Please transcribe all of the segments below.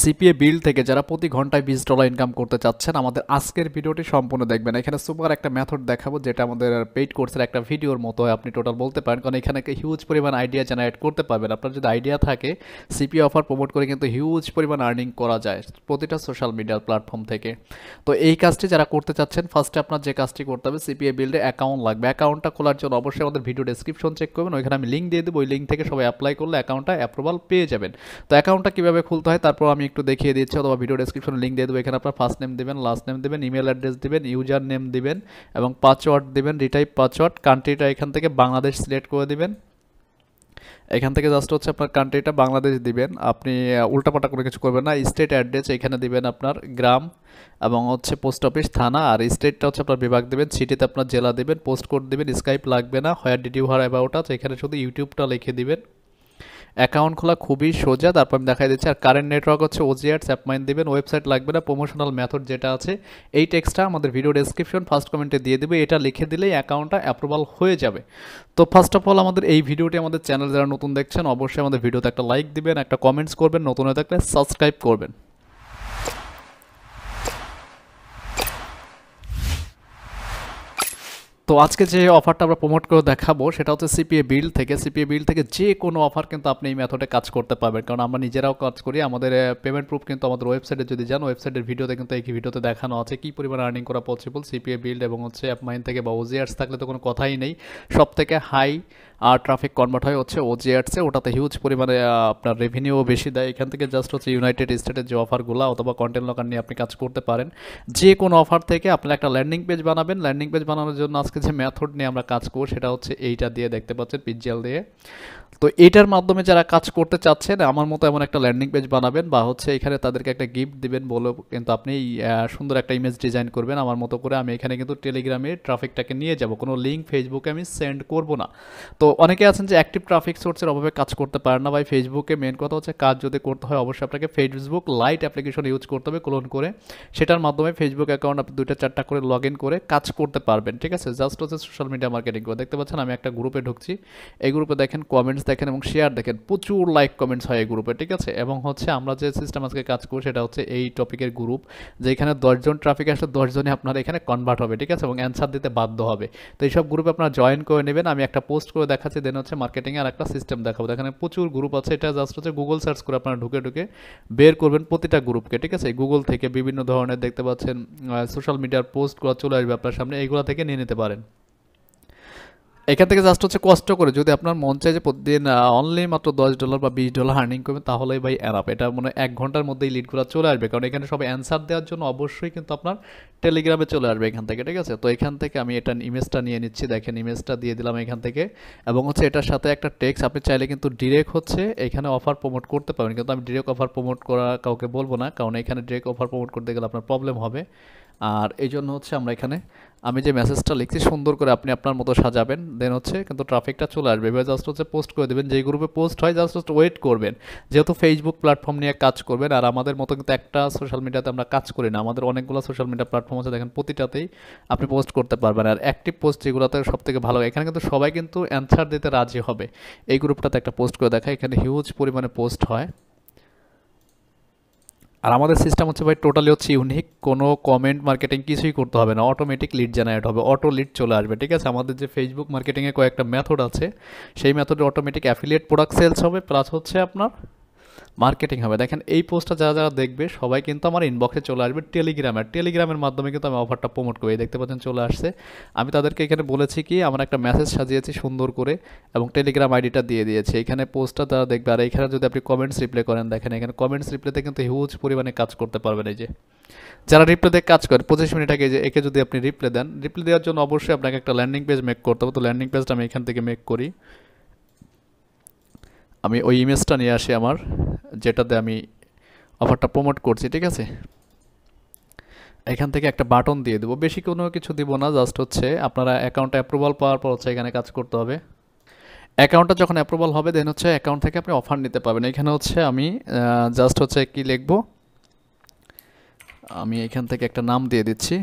CPA বিল থেকে যারা প্রতি ঘন্টায় $20 ইনকাম করতে চাচ্ছেন আমাদের আজকের ভিডিওটি সম্পূর্ণ দেখবেন। এখানে সুপার একটা মেথড দেখাবো যেটা আমাদের পেইড কোর্সের একটা ভিডিওর মতো হয়, আপনি টোটাল বলতে পারেন, কারণ এখানে হিউজ পরিমাণ আইডিয়া জেনারেট করতে পারবেন। আপনার যদি আইডিয়া থাকে সিপিএ অফার প্রমোট করে কিন্তু হিউজ পরিমাণ আর্নিং করা যায় প্রতিটা সোশ্যাল মিডিয়ার প্ল্যাটফর্ম থেকে। তো এই কাজটি যারা করতে চাচ্ছেন ফার্স্টে আপনার যে কাজটি করতে হবে, সিপিএ বিল্ডে অ্যাকাউন্ট লাগবে। অ্যাকাউন্টটা খোলার জন্য অবশ্যই আমাদের ভিডিও ডেসক্রিপশন চেক করবেন, ওইখানে আমি লিঙ্ক দিয়ে দেবো, ওই লিঙ্ক থেকে সবাই অ্যাপ্লাই করলে অ্যাকাউন্টটা অ্যাপ্রুভাল পেয়ে যাবেন। তো অ্যাকাউন্টটা কীভাবে খুলতে হয় তারপর আমি একটু দেখিয়ে দিচ্ছি, অথবা ভিডিও ডেসক্রিপশনে লিঙ্ক দিয়ে দেবো। এখানে আপনার ফার্স্ট নেম দেবেন, লাস্ট নেম দেবেন, ইমেল অ্যাড্রেস দেবেন, ইউজার নেম দিবেন এবং পাসওয়ার্ড দেবেন, রিটাইপ পাসওয়ার্ড। কান্ট্রিটা এখান থেকে বাংলাদেশ সিলেক্ট করে দিবেন। এখান থেকে জাস্ট হচ্ছে আপনার কান্ট্রিটা বাংলাদেশ দিবেন, আপনি উল্টাপাল্টা কোনো কিছু করবেন না। স্টেট অ্যাড্রেস এখানে দিবেন আপনার গ্রাম এবং হচ্ছে পোস্ট অফিস থানা, আর স্টেটটা হচ্ছে আপনার বিভাগ দেবেন, সিটিতে আপনার জেলা দেবেন, পোস্ট কোড দেবেন, স্কাইপ লাগবে না, where did you hear about us, এখানে শুধু ইউটিউবটা লিখে দিবেন। অ্যাকাউন্ট খোলা খুবই সোজা, তারপর আমি দেখাই দিচ্ছি। আর কারেন্ট নেটওয়ার্ক হচ্ছে ওজিআর অ্যাপমাইন দিবেন, ওয়েবসাইট লাগবে না, প্রমোশনাল মেথড যেটা আছে এই টেক্সটটা আমাদের ভিডিও ডেসক্রিপশন ফার্স্ট কমেন্টে দিয়ে দেবে, এটা লিখে দিলেই অ্যাকাউন্টটা অ্যাপ্রুভাল হয়ে যাবে। তো ফার্স্ট অফ অল আমাদের এই ভিডিওটি আমাদের চ্যানেল যারা নতুন দেখছেন অবশ্যই আমাদের ভিডিওতে একটা লাইক দিবেন, একটা কমেন্টস করবেন, নতুন হয়ে থাকলে সাবস্ক্রাইব করবেন। তো আজকে যে অফারটা আমরা প্রমোট করে দেখাবো সেটা হচ্ছে সিপিএ বিল থেকে। সিপিএ বিল থেকে যে কোনো অফার কিন্তু আপনি এই মেথডে কাজ করতে পারবেন, কারণ আমরা নিজেরাও কাজ করি। আমাদের পেমেন্ট প্রুফ কিন্তু আমাদের ওয়েবসাইটে যদি যান, ওয়েবসাইটের ভিডিওতে কিন্তু এই ভিডিওতে দেখানো আছে কী পরিমাণ আর্নিং করা পসিবল সিপিএ বিল্ড এবং হচ্ছে অ্যাপমাইন থেকে, বা ওজিআরস থাকলে তো কোনো কথাই নেই। সব থেকে হাই আর ট্রাফিক কনভার্ট হয় হচ্ছে ওজিআরসে, ওটাতে হিউজ পরিমাণে আপনার রেভিনিউ বেশি দেয়। এখান থেকে জাস্ট হচ্ছে ইউনাইটেড স্টেটের যে অফারগুলো অথবা কন্টেন্ট লকার নিয়ে আপনি কাজ করতে পারেন। যে কোনো অফার থেকে আপনার একটা ল্যান্ডিং পেজ বানাবেন। ল্যান্ডিং পেজ বানানোর জন্য আজকে যে মেথড নিয়ে আমরা কাজ করব সেটা হচ্ছে এইটা দিয়ে, দেখতে পাচ্ছেন পিজিএল দিয়ে। তো এটার মাধ্যমে যারা কাজ করতে চাচ্ছেন আমার মতো এমন একটা ল্যান্ডিং পেজ বানাবেন, বা হচ্ছে এখানে তাদেরকে একটা গিফট দিবেন বলে কিন্তু আপনি সুন্দর একটা ইমেজ ডিজাইন করবেন আমার মতো করে। আমি এখানে কিন্তু টেলিগ্রামে ট্রাফিকটাকে নিয়ে যাব, কোনো লিঙ্ক ফেসবুকে আমি সেন্ড করব না। তো অনেকে আছেন যে অ্যাক্টিভ ট্রাফিক সোর্সের অভাবে কাজ করতে পারেন না ভাই ফেসবুকে। মেন কথা হচ্ছে কাজ যদি করতে হয় অবশ্যই আপনাকে ফেসবুক লাইট অ্যাপ্লিকেশন ইউজ করতে হবে ক্লোন করে, সেটার মাধ্যমে ফেসবুক অ্যাকাউন্ট আপনি 2টা 4টা করে লগ ইন করে কাজ করতে পারবেন। ঠিক আছে, জাস্ট হচ্ছে সোশ্যাল মিডিয়া মার্কেটিং করে। দেখতে পাচ্ছেন আমি একটা গ্রুপে ঢুকছি, এই গ্রুপে দেখেন কমেন্টস দেখেন এবং শেয়ার দেখেন, প্রচুর লাইক কমেন্টস হয় এই গ্রুপে। ঠিক আছে, এবং হচ্ছে আমরা যে সিস্টেম আজকে কাজ করি সেটা হচ্ছে এই টপিকের গ্রুপ, যেখানে 10জন ট্রাফিক আসলে 10জনই আপনার এখানে কনভার্ট হবে। ঠিক আছে, এবং অ্যান্সার দিতে বাধ্য হবে। তো এইসব গ্রুপে আপনারা জয়েন করে নেবেন। আমি একটা পোস্ট করে দেখাচ্ছি, দেন হচ্ছে মার্কেটিং আর একটা সিস্টেম দেখাবো। এখানে প্রচুর গ্রুপ আছে, এটা জাস্ট হচ্ছে গুগল সার্চ করে আপনারা ঢুকে ঢুকে বের করবেন প্রতিটা গ্রুপকে। ঠিক আছে, গুগল থেকে বিভিন্ন ধরনের দেখতে পাচ্ছেন সোশ্যাল মিডিয়ার পোস্টগুলো চলে আসবে আপনার সামনে, এইগুলো থেকে নিয়ে নিতে পারেন। এখান থেকে জাস্ট হচ্ছে কষ্ট করে যদি আপনার মন চায় যে প্রতিদিন অনলি মাত্র $10 বা $20 আর্নিং করবেন, তাহলেই ভাই অ্যানাপ। এটা মনে হয় 1 ঘন্টার মধ্যেই লিডগুলো চলে আসবে, কারণ এখানে সব অ্যান্সার দেওয়ার জন্য অবশ্যই কিন্তু আপনার টেলিগ্রামে চলে আসবে এখান থেকে। ঠিক আছে, তো এখান থেকে আমি এটা ইমেজটা নিয়ে নিচ্ছি, দেখেন ইমেজটা দিয়ে দিলাম এখান থেকে, এবং হচ্ছে এটার সাথে একটা টেক্সট। আপনি চাইলে কিন্তু ডিরেক্ট হচ্ছে এখানে অফার প্রমোট করতে পারবেন, কিন্তু আমি ডিরেক্ট অফার প্রমোট করা কাউকে বলবো না, কারণ এখানে ডিরেক্ট অফার প্রমোট করতে গেলে আপনার প্রবলেম হবে। আর এই জন্য হচ্ছে আমরা এখানে আমি যে মেসেজটা লিখছি সুন্দর করে আপনি আপনার মতো সাজাবেন, দেন হচ্ছে কিন্তু ট্রাফিকটা চলে আসবে। এবার জাস্ট হচ্ছে পোস্ট করে দেবেন, যেই গ্রুপে পোস্ট হয় জাস্ট হচ্ছে ওয়েট করবেন, যেহেতু ফেসবুক প্ল্যাটফর্ম নিয়ে কাজ করবেন। আর আমাদের মতো কিন্তু একটা সোশ্যাল মিডিয়াতে আমরা কাজ করি না, আমাদের অনেকগুলো সোশ্যাল মিডিয়া প্ল্যাটফর্ম আছে, দেখেন প্রতিটাতেই আপনি পোস্ট করতে পারবেন। আর অ্যাক্টিভ পোস্ট যেগুলোতে সব থেকে ভালো, এখানে কিন্তু সবাই কিন্তু অ্যান্সার দিতে রাজি হবে। এই গ্রুপটাতে একটা পোস্ট করে দেখা, এখানে হিউজ পরিমাণে পোস্ট হয়। আর আমাদের সিস্টেম হচ্ছে ভাই টোটালি হচ্ছে ইউনিক, কোনো কমেন্ট মার্কেটিং কিছুই করতে হবে না, অটোমেটিক লিড জেনারেট হবে, অটো লিড চলে আসবে। ঠিক আছে, আমাদের যে ফেসবুক মার্কেটিংয়ে কয়েকটা মেথড আছে সেই মেথডে অটোমেটিক অ্যাফিলিয়েট প্রোডাক্ট সেলস হবে, প্লাস হচ্ছে আপনার মার্কেটিং হবে। দেখেন এই পোস্টটা যারা যারা দেখবে সবাই কিন্তু আমার ইনবক্সে চলে আসবে টেলিগ্রামের মাধ্যমে কিন্তু আমি অফারটা প্রমোট করি। দেখতে পাচ্ছেন চলে আসছে। আমি তাদেরকে এখানে বলেছি কি আমার একটা মেসেজ সাজিয়েছি সুন্দর করে এবং টেলিগ্রাম আইডিটা দিয়ে দিয়েছি। এখানে পোস্টটা তারা দেখবে। আর এখানে যদি আপনি কমেন্টস রিপ্লাই করেন, দেখেন এখানে কমেন্টস রিপ্লাইতে কিন্তু হিউজ পরিমাণে কাজ করতে পারবেন। এই যে যারা রিপ্লাই দিয়ে কাজ করে 25 মিনিট আগে, যে একে যদি আপনি রিপ্লাই দেন, রিপ্লাই দেওয়ার জন্য অবশ্যই আপনাকে একটা ল্যান্ডিং পেজ মেক করতে হবে। তো ল্যান্ডিং পেজটা আমি এখান থেকে মেক করি, আমি ওই ইমেজটা নিয়ে আসি আমার, যেটাতে আমি অফারটা প্রমোট করছি। ঠিক আছে, এখান থেকে একটা বাটন দিয়ে দেবো, বেশি কোনো কিছু দিব না, জাস্ট হচ্ছে আপনারা অ্যাকাউন্টে অ্যাপ্রুভাল পাওয়ার পর হচ্ছে এখানে কাজ করতে হবে। অ্যাকাউন্টটা যখন অ্যাপ্রুভাল হবে দেন হচ্ছে অ্যাকাউন্ট থেকে আপনি অফার নিতে পারবেন। এখানে হচ্ছে আমি জাস্ট হচ্ছে কি লিখবো, আমি এখান থেকে একটা নাম দিয়ে দিচ্ছি,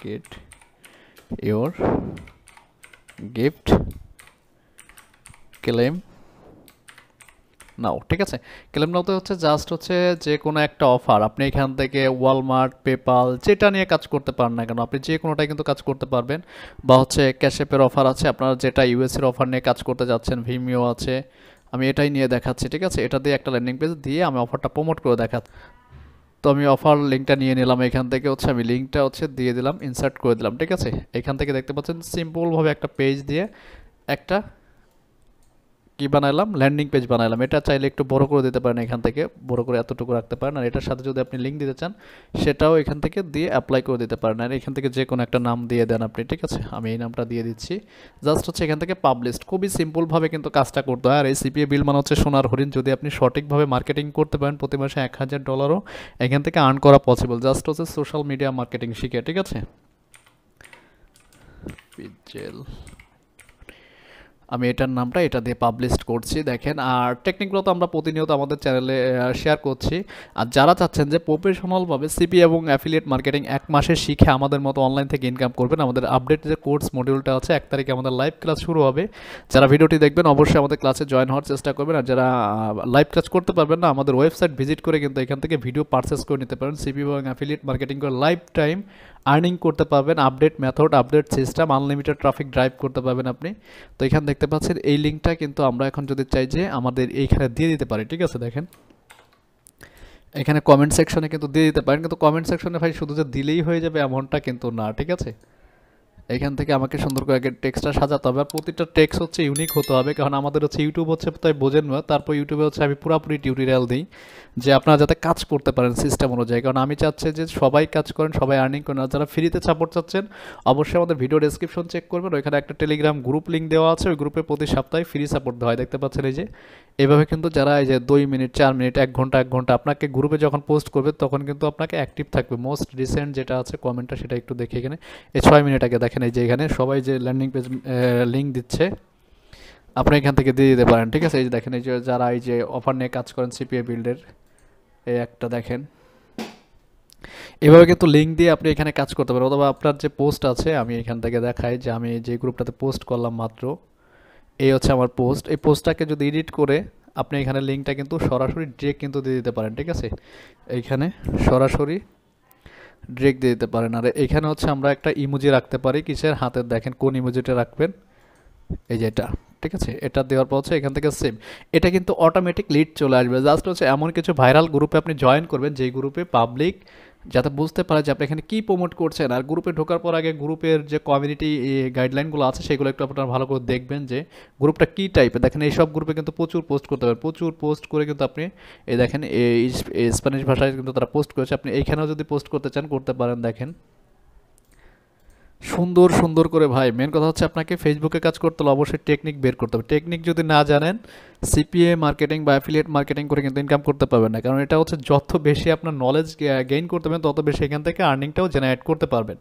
গেট ইওর গিফট ক্লেম নাও, ঠিক আছে। ক্লেম নাওতে হচ্ছে জাস্ট হচ্ছে যে কোনো একটা অফার আপনি এখান থেকে ওয়ালমার্ট, পেপাল যেটা নিয়ে কাজ করতে পারেন না কেন আপনি যে কোনোটাই কিন্তু কাজ করতে পারবেন। বা হচ্ছে ক্যাশঅ্যাপের অফার আছে, আপনারা যেটা ইউএসের অফার নিয়ে কাজ করতে যাচ্ছেন, ভিমিও আছে, আমি এটাই নিয়ে দেখাচ্ছি, ঠিক আছে। এটা দিয়ে একটা ল্যান্ডিং পেজ দিয়ে আমি অফারটা প্রমোট করে দেখাচ্ছি। তো আমি অফার লিঙ্কটা নিয়ে নিলাম, এখান থেকে হচ্ছে আমি লিঙ্কটা হচ্ছে দিয়ে দিলাম, ইনসার্ট করে দিলাম, ঠিক আছে। এখান থেকে দেখতে পাচ্ছেন সিম্পলভাবে একটা পেজ দিয়ে একটা কি বানাইলাম, ল্যান্ডিং পেজ বানাইলাম। এটা চাইলে একটু বড় করে দিতে পারেন, এখান থেকে বড় করে এতটুকু রাখতে পারেন। আর এটার সাথে যদি আপনি লিঙ্ক দিতে চান সেটাও এখান থেকে দিয়ে অ্যাপ্লাই করে দিতে পারেন। আর এখান থেকে যে কোনো একটা নাম দিয়ে দেন আপনি, ঠিক আছে। আমি এই নামটা দিয়ে দিচ্ছি, জাস্ট হচ্ছে এখান থেকে পাবলিশড। খুবই সিম্পলভাবে কিন্তু কাজটা করতে হয়। আর এই সিপিএ বিল মানে হচ্ছে সোনার হরিণ, যদি আপনি সঠিকভাবে মার্কেটিং করতে পারেন প্রতি মাসে $1000 এখান থেকে আর্ন করা পসিবল, জাস্ট হচ্ছে সোশ্যাল মিডিয়া মার্কেটিং শিখে, ঠিক আছে। পিজেল, আমি এটার নামটা এটা দিয়ে পাবলিশ করছি দেখেন। আর টেকনিকগুলো তো আমরা প্রতিনিয়ত আমাদের চ্যানেলে শেয়ার করছি। আর যারা চাচ্ছেন যে প্রফেশনালভাবে সিপি এবং অ্যাফিলিয়েট মার্কেটিং 1 মাসে শিখে আমাদের মতো অনলাইন থেকে ইনকাম করবেন, আমাদের আপডেট যে কোর্স মডিউলটা আছে 1 তারিখে আমাদের লাইভ ক্লাস শুরু হবে। যারা ভিডিওটি দেখবেন অবশ্যই আমাদের ক্লাসে জয়েন হওয়ার চেষ্টা করবেন। আর যারা লাইভ ক্লাস করতে পারবেন না, আমাদের ওয়েবসাইট ভিজিট করে কিন্তু এখান থেকে ভিডিও পারচেস করে নিতে পারেন। সিপি এবং অ্যাফিলিয়েট মার্কেটিং করে লাইভ টাইম আর্নিং করতে পারবেন, update method, update system, unlimited traffic drive করতে পারবেন আপনি। তো এখানে দেখতে পাচ্ছেন এই লিঙ্কটা কিন্তু আমরা এখন যদি চাই যে আমাদের এইখানে দিয়ে দিতে পারি, ঠিক আছে। দেখেন এখানে কমেন্ট সেকশনে কিন্তু দিয়ে দিতে পারেন, কিন্তু কমেন্ট সেকশনে ভাই শুধু যে দিলেই হয়ে যাবে এমনটা কিন্তু না, ঠিক আছে। এখান থেকে আমাকে সুন্দর করে আগে টেক্সটটা সাজাতে হবে। আর প্রতিটা টেক্সট হচ্ছে ইউনিক হতে হবে, কারণ আমাদের হচ্ছে ইউটিউব হচ্ছে তাই বোঝেন না। তারপর ইউটিউবে হচ্ছে আমি পুরোপুরি টিউটোরিয়াল দিই যে আপনারা যাতে কাজ করতে পারেন সিস্টেম অনুযায়ী, কারণ আমি চাচ্ছি যে সবাই কাজ করেন, সবাই আর্নিং করেন। আর যারা ফ্রিতে সাপোর্ট চাচ্ছেন অবশ্যই আমাদের ভিডিও ডেসক্রিপশন চেক করবেন, ওইখানে একটা টেলিগ্রাম গ্রুপ লিঙ্ক দেওয়া আছে, ওই গ্রুপে প্রতি সপ্তাহে ফ্রি সাপোর্ট দেওয়া হয়। দেখতে পাচ্ছেন এই যে এভাবে কিন্তু যারা এই যে 2 মিনিট, 4 মিনিট, 1 ঘন্টা 1 ঘন্টা আপনাকে গ্রুপে যখন পোস্ট করবে তখন কিন্তু আপনাকে অ্যাক্টিভ থাকবে। মোস্ট রিসেন্ট যেটা আছে কমেন্টটা সেটা একটু দেখে এখানে এই 6 মিনিট আগে দেখেন এই যে এখানে সবাই যে ল্যান্ডিং পেজ লিঙ্ক দিচ্ছে আপনি এখান থেকে দিয়ে দিতে পারেন, ঠিক আছে। এই যে দেখেন এই যে যারা এই যে অফার নিয়ে কাজ করেন সিপিএ বিল্ডের, এই একটা দেখেন এভাবে কিন্তু লিঙ্ক দিয়ে আপনি এখানে কাজ করতে পারেন। অথবা আপনার যে পোস্ট আছে আমি এখান থেকে দেখাই যে আমি যে গ্রুপটাতে পোস্ট করলাম মাত্র, এই হচ্ছে আমার পোস্ট। এই পোস্টটাকে যদি এডিট করে আপনি এখানে লিঙ্কটা কিন্তু সরাসরি ডিরেক্ট কিন্তু দিয়ে দিতে পারেন, ঠিক আছে। এইখানে সরাসরি ডিরেক্ট দিয়ে দিতে পারেন। আর এখানে হচ্ছে আমরা একটা ইমোজি রাখতে পারি, কিসের হাতের, দেখেন কোন ইমোজিটা রাখবেন, এই যে এটা, ঠিক আছে। এটা দেওয়ার পর হচ্ছে এখান থেকে সেভ, এটা কিন্তু অটোমেটিক লিড চলে আসবে। জাস্ট হচ্ছে এমন কিছু ভাইরাল গ্রুপে আপনি জয়েন করবেন যেই গ্রুপে পাবলিক যাতে বুঝতে পারে যে আপনি এখানে কী প্রমোট করছেন। আর গ্রুপে ঢোকার পর আগে গ্রুপের যে কমিউনিটি গাইডলাইনগুলো আছে সেগুলো একটু আপনারা ভালো করে দেখবেন যে গ্রুপটা কী টাইপের। দেখেন এই সব গ্রুপে কিন্তু প্রচুর পোস্ট করতে পারেন, প্রচুর পোস্ট করে কিন্তু আপনি এই দেখেন এই স্প্যানিশ ভাষায় কিন্তু তারা পোস্ট করেছে, আপনি এইখানেও যদি পোস্ট করতে চান করতে পারেন। দেখেন সুন্দর সুন্দর করে ভাই, মেন কথা হচ্ছে আপনাকে ফেসবুকে কাজ করতে হলে অবশ্যই টেকনিক বের করতে হবে। টেকনিক যদি না জানেন সিপিএ মার্কেটিং বা অ্যাফিলিয়েট মার্কেটিং করে কিন্তু ইনকাম করতে পারবেন না, কারণ এটা হচ্ছে যত বেশি আপনার নলেজ গেইন করতে পারবেন তত বেশি এখান থেকে আর্নিংটাও জেনারেট করতে পারবেন,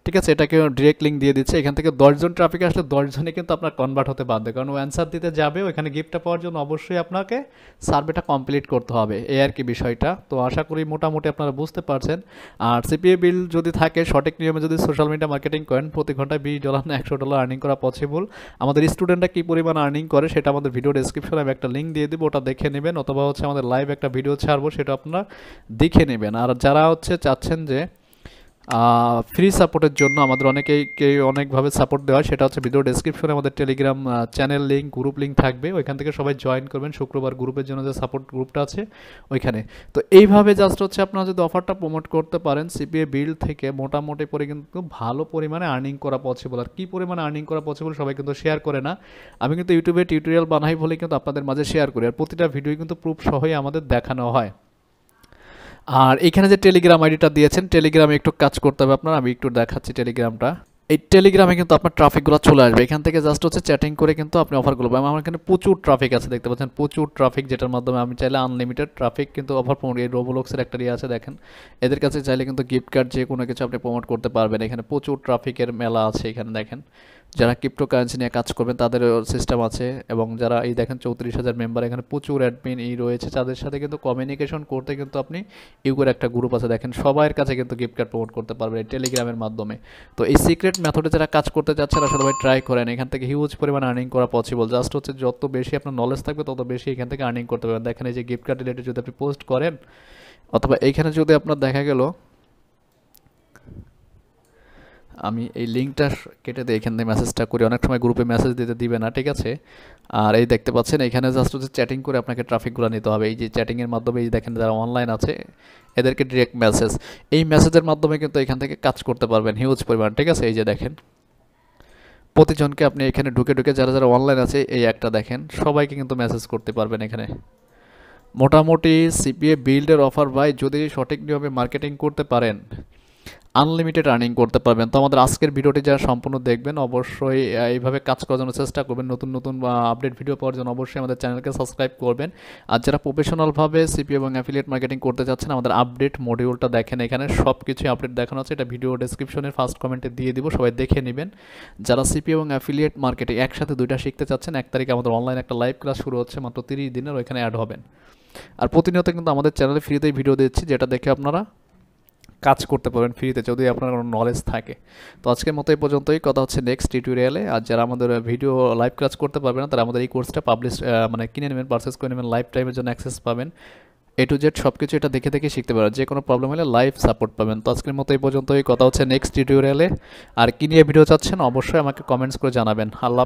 ঠিক আছে। এটাকে ডিরেক্ট লিঙ্ক দিয়ে দিচ্ছে, এখান থেকে 10 জন ট্রাফিক আসলে 10 জনই কিন্তু আপনার কনভার্ট হতে বাধ্য, কারণ ও অ্যান্সার দিতে যাবে ওইখানে গিফটটা পাওয়ার জন্য অবশ্যই আপনাকে সার্ভেটা কমপ্লিট করতে হবে, এই আর কি বিষয়টা। তো আশা করি মোটামুটি আপনারা বুঝতে পারছেন। আর সিপিএ বিল যদি থাকে সঠিক নিয়মে যদি সোশ্যাল মিডিয়া মার্কেটিং করেন প্রতি ঘন্টায় $20 না $100 আর্নিং করা পসিবল। আমাদের স্টুডেন্টরা কী পরিমাণ আর্নিং করে সেটা আমাদের ভিডিও ডেসক্রিপশনে আমি একটা লিঙ্ক দিয়ে দেবো, ওটা দেখে নেবেন। অথবা হচ্ছে আমাদের লাইভ একটা ভিডিও ছাড়বো সেটা আপনারা দেখে নেবেন। আর যারা হচ্ছে চাচ্ছেন যে ফ্রি সাপোর্টের জন্য আমাদের অনেকেই অনেকভাবে সাপোর্ট দেওয়া হয়, সেটা হচ্ছে ভিডিও ডেসক্রিপশনে আমাদের Telegram channel link, group link থাকবে, ওইখান থেকে সবাই জয়েন করবেন। শুক্রবার গ্রুপের জন্য যে সাপোর্ট গ্রুপটা আছে ওইখানে। তো এইভাবে জাস্ট হচ্ছে আপনারা যদি অফারটা প্রমোট করতে পারেন সিপিএ বিল থেকে মোটামুটি করে কিন্তু ভালো পরিমাণে আর্নিং করা পসিবল। আর কী পরিমাণে আর্নিং করা পসিবল সবাই কিন্তু শেয়ার করে না, আমি কিন্তু ইউটিউবে টিউটোরিয়াল বানাই বলে কিন্তু আপনাদের মাঝে শেয়ার করি। আর প্রতিটা ভিডিও কিন্তু প্রুফ সহই আমাদের দেখানো হয়। আর এখানে যে টেলিগ্রাম আইডিটা দিয়েছেন টেলিগ্রামে একটু কাজ করতে হবে আপনার, আমি একটু দেখাচ্ছি টেলিগ্রামটা। এই টেলিগ্রামে কিন্তু আপনার ট্রাফিকগুলো চলে আসবে, এখান থেকে জাস্ট হচ্ছে চ্যাটিং করে কিন্তু আপনি অফারগুলো পাবেন। আমার এখানে প্রচুর ট্রাফিক আছে, দেখতে পাচ্ছেন প্রচুর ট্রাফিক, যেটার মাধ্যমে আমি চাইলে আনলিমিটেড ট্রাফিক কিন্তু অফার প্রমোট, এই রোবলক্সের একটা ইয়ে আছে দেখেন, এদের কাছে চাইলে কিন্তু গিফট কার্ড যে কোনো কিছু আপনি প্রমোট করতে পারবেন। এখানে প্রচুর ট্রাফিকের মেলা আছে, এখানে দেখেন যারা ক্রিপ্টোকারেন্সি নিয়ে কাজ করবেন তাদের সিস্টেম আছে, এবং যারা এই দেখেন 34,000 মেম্বার, এখানে প্রচুর অ্যাডমিন রয়েছে, তাদের সাথে কিন্তু কমিউনিকেশন করতে কিন্তু আপনি ইউগোর একটা গ্রুপ আছে দেখেন, সবার কাছে কিন্তু গিফট কার্ড প্রমোট করতে পারবেন এই টেলিগ্রামের মাধ্যমে। তো এই সিক্রেট মেথডে যারা কাজ করতে যাচ্ছেন আসলে ভাই ট্রাই করেন, এখান থেকে হিউজ পরিমাণ আর্নিং করা পসিবল। জাস্ট হচ্ছে যত বেশি আপনার নলেজ থাকবে তত বেশি এখান থেকে আর্নিং করতে পারবেন। দেখেন এই যে গিফট কার্ড রিলেটেড যদি আপনি পোস্ট করেন, অথবা এইখানে যদি আপনার দেখা গেল, আমি এই লিঙ্কটা কেটে দিয়ে এখান থেকে মেসেজটা করি, অনেক সময় গ্রুপে মেসেজ দিতে দিবে না, ঠিক আছে। আর এই দেখতে পাচ্ছেন এখানে জাস্ট হচ্ছে চ্যাটিং করে আপনাকে ট্রাফিকগুলো নিতে হবে, এই যে চ্যাটিংয়ের মাধ্যমে এই দেখেন যারা অনলাইন আছে এদেরকে ডিরেক্ট মেসেজ, এই মেসেজের মাধ্যমে কিন্তু এখান থেকে কাজ করতে পারবেন হিউজ পরিমাণ, ঠিক আছে। এই যে দেখেন প্রতিজনকে আপনি এখানে ঢুকে ঢুকে যারা যারা অনলাইন আছে এই একটা দেখেন সবাইকে কিন্তু মেসেজ করতে পারবেন এখানে। মোটামুটি সিপিএ বিল্ডের অফার ভাই যদি সঠিক নিয়মে মার্কেটিং করতে পারেন আনলিমিটেড আর্নিং করতে পারবেন। তো আমাদের আজকের ভিডিওটি যারা সম্পূর্ণ দেখবেন অবশ্যই এইভাবে কাজ করার জন্য চেষ্টা করবেন। নতুন নতুন আপডেট ভিডিও পাওয়ার জন্য অবশ্যই আমাদের চ্যানেলকে সাবস্ক্রাইব করবেন। আর যারা প্রফেশনালভাবে সিপি এবং অ্যাফিলিয়েট মার্কেটিং করতে চাচ্ছেন আমাদের আপডেট মডিউলটা দেখেন, এখানে সব কিছুই আপডেট দেখানো আছে, এটা ভিডিও ডেসক্রিপশনের ফার্স্ট কমেন্টে দিয়ে দিব, সবাই দেখে নেবেন। যারা সিপি এবং অ্যাফিলিয়েট মার্কেটিং একসাথে দুইটা শিখতে চাচ্ছেন 1 তারিখে আমাদের অনলাইন একটা লাইভ ক্লাস শুরু হচ্ছে, মাত্র 30 দিনের, ওইখানে অ্যাড হবেন। আর প্রতিনিয়ত কিন্তু আমাদের চ্যানেলে ফ্রিতেই ভিডিও দিচ্ছি, যেটা দেখে আপনারা কাজ করতে পারবেন ফ্রিতে যদি আপনার কোনো নলেজ থাকে। তো আজকের মতো এই পর্যন্তই, কথা হচ্ছে নেক্সট টিউটোরিয়ালে। আর যারা আমাদের ভিডিও লাইভ ক্লাস করতে পারবেন না তারা আমাদের এই কোর্সটা পাবলিশ মানে কিনে নেবেন, পারচেস করে নেবেন, লাইফ টাইমের জন্য অ্যাক্সেস পাবেন, এ টু জেড সব কিছু এটা দেখে দেখে শিখতে পারবেন, যে কোনো প্রবলেম হলে লাইভ সাপোর্ট পাবেন। তো আজকের মতো এই পর্যন্তই, কথা হচ্ছে নেক্সট টিউটোরিয়ালে। আর কি নিয়ে ভিডিও চাচ্ছেন অবশ্যই আমাকে কমেন্টস করে জানাবেন। আল্লাহ।